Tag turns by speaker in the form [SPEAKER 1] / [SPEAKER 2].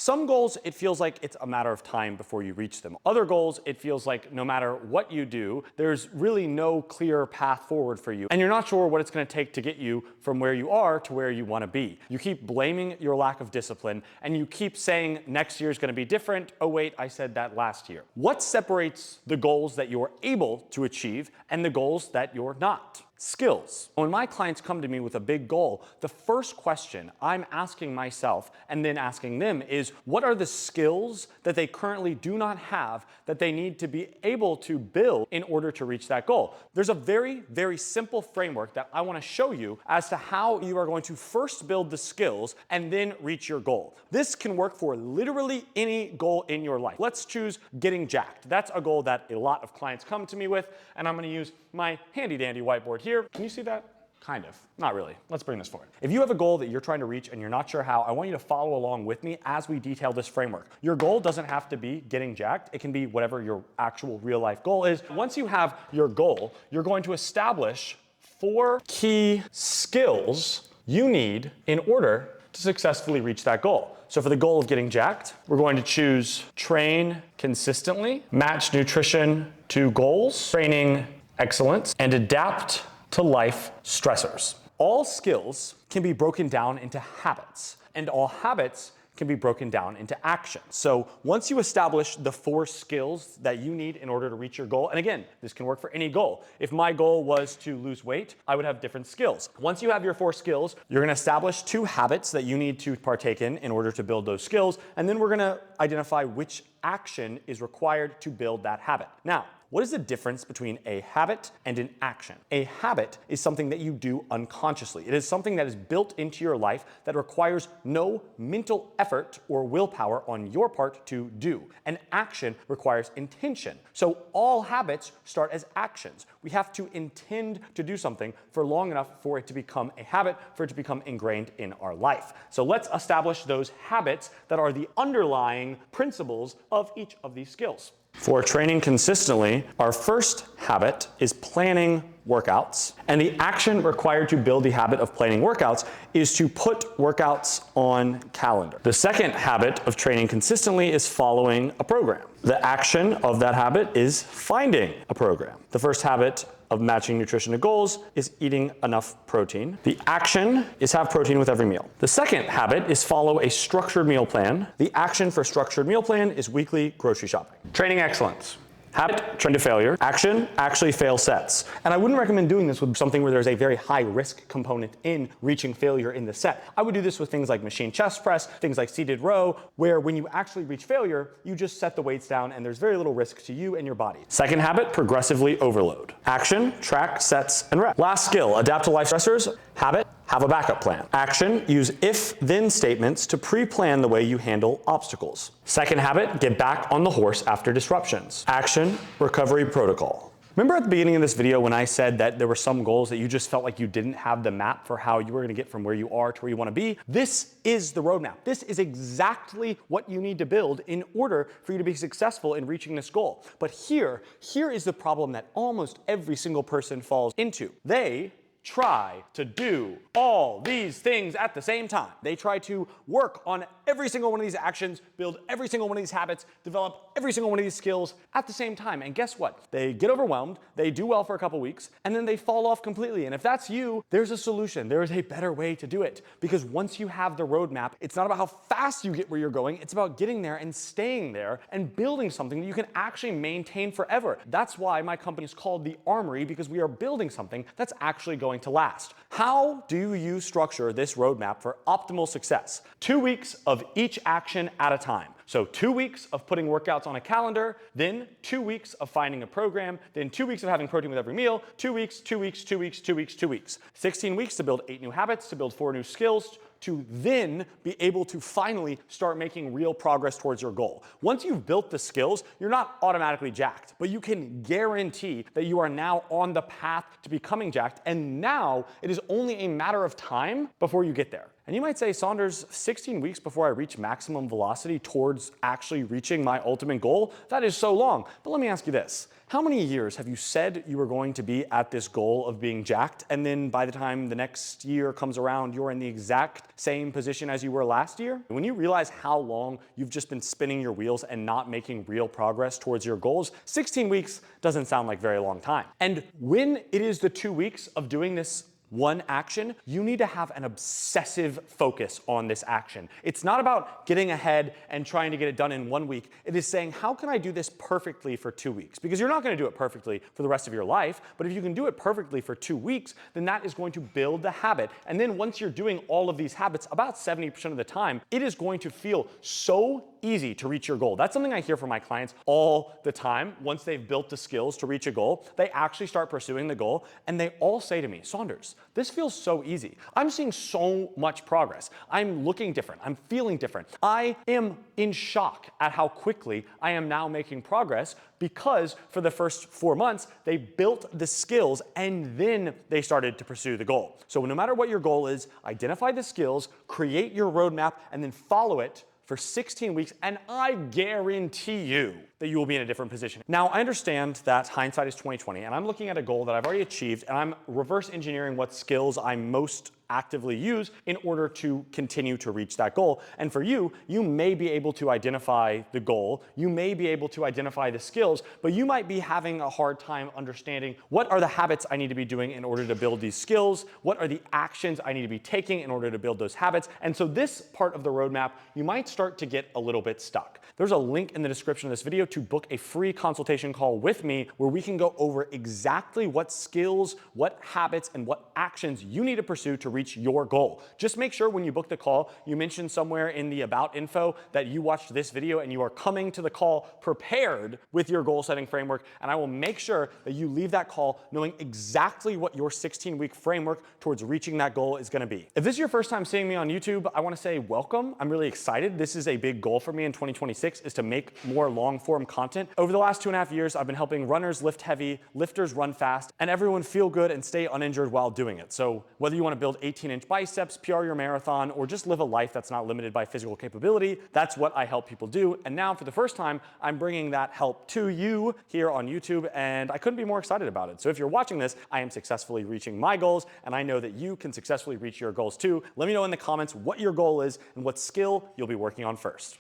[SPEAKER 1] Some goals, it feels like it's a matter of time before you reach them. Other goals, it feels like no matter what you do, there's really no clear path forward for you, and you're not sure what it's going to take to get you from where you are to where you want to be. You keep blaming your lack of discipline, and you keep saying next year is going to be different. Oh wait, I said that last year. What separates the goals that you're able to achieve and the goals that you're not? Skills. When my clients come to me with a big goal, the first question I'm asking myself and then asking them is, what are the skills that they currently do not have that they need to be able to build in order to reach that goal? There's a very, very simple framework that I want to show you as to how you are going to first build the skills and then reach your goal. This can work for literally any goal in your life. Let's choose getting jacked. That's a goal that a lot of clients come to me with, and I'm going to use my handy dandy whiteboard here. Can you see that? Kind of. Not really. Let's bring this forward. If you have a goal that you're trying to reach and you're not sure how, I want you to follow along with me as we detail this framework. Your goal doesn't have to be getting jacked. It can be whatever your actual real life goal is. Once you have your goal, you're going to establish 4 key skills you need in order to successfully reach that goal. So for the goal of getting jacked, we're going to choose train consistently, match nutrition to goals, training excellence, and adapt to life stressors. All skills can be broken down into habits, and all habits can be broken down into actions. So once you establish the 4 skills that you need in order to reach your goal, and again, this can work for any goal. If my goal was to lose weight, I would have different skills. Once you have your 4 skills, you're gonna establish 2 habits that you need to partake in order to build those skills, and then we're gonna identify which action is required to build that habit. Now, what is the difference between a habit and an action? A habit is something that you do unconsciously. It is something that is built into your life that requires no mental effort or willpower on your part to do. An action requires intention. So all habits start as actions. We have to intend to do something for long enough for it to become a habit, for it to become ingrained in our life. So let's establish those habits that are the underlying principles of each of these skills. For training consistently, our first habit is planning workouts. And the action required to build the habit of planning workouts is to put workouts on calendar. The second habit of training consistently is following a program. The action of that habit is finding a program. The first habit of matching nutrition to goals is eating enough protein. The action is have protein with every meal. The second habit is follow a structured meal plan. The action for structured meal plan is weekly grocery shopping. Training excellence. Habit, trend to failure. Action, actually fail sets. And I wouldn't recommend doing this with something where there's a very high risk component in reaching failure in the set. I would do this with things like machine chest press, things like seated row, where when you actually reach failure, you just set the weights down and there's very little risk to you and your body. Second habit, progressively overload. Action, track, sets, and reps. Last skill, adapt to life stressors. Habit, have a backup plan. Action, use if-then statements to pre-plan the way you handle obstacles. Second habit, get back on the horse after disruptions. Action, recovery protocol. Remember at the beginning of this video when I said that there were some goals that you just felt like you didn't have the map for how you were gonna get from where you are to where you wanna be? This is the roadmap. This is exactly what you need to build in order for you to be successful in reaching this goal. But here is the problem that almost every single person falls into. They try to do all these things at the same time. They try to work on every single one of these actions, build every single one of these habits, develop every single one of these skills at the same time. And guess what? They get overwhelmed, they do well for a couple weeks, and then they fall off completely. And if that's you, there's a solution. There is a better way to do it. Because once you have the roadmap, it's not about how fast you get where you're going, it's about getting there and staying there and building something that you can actually maintain forever. That's why my company is called The Armory, because we are building something that's actually going to last. How do you structure this roadmap for optimal success? 2 weeks of each action at a time. So 2 weeks of putting workouts on a calendar, then 2 weeks of finding a program, then 2 weeks of having protein with every meal, 2 weeks, 2 weeks, 2 weeks, 2 weeks, 2 weeks. 16 weeks to build 8 new habits, to build 4 new skills, to then be able to finally start making real progress towards your goal. Once you've built the skills, you're not automatically jacked, but you can guarantee that you are now on the path to becoming jacked, and now it is only a matter of time before you get there. And you might say, Saunders, 16 weeks before I reach maximum velocity towards actually reaching my ultimate goal, that is so long. But let me ask you this. How many years have you said you were going to be at this goal of being jacked, and then by the time the next year comes around, you're in the exact same position as you were last year? When you realize how long you've just been spinning your wheels and not making real progress towards your goals, 16 weeks doesn't sound like very long time. And when it is the 2 weeks of doing this one action, you need to have an obsessive focus on this action. It's not about getting ahead and trying to get it done in 1 week. It is saying, how can I do this perfectly for 2 weeks? Because you're not going to do it perfectly for the rest of your life, but if you can do it perfectly for 2 weeks, then that is going to build the habit. And then once you're doing all of these habits, about 70% of the time, it is going to feel so easy to reach your goal. That's something I hear from my clients all the time. Once they've built the skills to reach a goal, they actually start pursuing the goal, and they all say to me, Saunders, this feels so easy. I'm seeing so much progress. I'm looking different. I'm feeling different. I am in shock at how quickly I am now making progress, because for the first 4 months, they built the skills and then they started to pursue the goal. So no matter what your goal is, identify the skills, create your roadmap, and then follow it for 16 weeks, and I guarantee you that you will be in a different position. Now, I understand that hindsight is 20/20, and I'm looking at a goal that I've already achieved, and I'm reverse engineering what skills I most actively use in order to continue to reach that goal. And for you, you may be able to identify the goal, you may be able to identify the skills, but you might be having a hard time understanding what are the habits I need to be doing in order to build these skills, what are the actions I need to be taking in order to build those habits. And so this part of the roadmap, you might start to get a little bit stuck. There's a link in the description of this video to book a free consultation call with me where we can go over exactly what skills, what habits, and what actions you need to pursue to reach your goal. Just make sure when you book the call, you mention somewhere in the about info that you watched this video and you are coming to the call prepared with your goal setting framework, and I will make sure that you leave that call knowing exactly what your 16-week framework towards reaching that goal is going to be. If this is your first time seeing me on YouTube, I want to say welcome. I'm really excited. This is a big goal for me in 2026, is to make more long-form content. Over the last 2.5 years, I've been helping runners lift heavy, lifters run fast, and everyone feel good and stay uninjured while doing it. So whether you want to build 18-inch biceps, PR your marathon, or just live a life that's not limited by physical capability, that's what I help people do. And now for the first time, I'm bringing that help to you here on YouTube, and I couldn't be more excited about it. So if you're watching this, I am successfully reaching my goals, and I know that you can successfully reach your goals too. Let me know in the comments what your goal is and what skill you'll be working on first.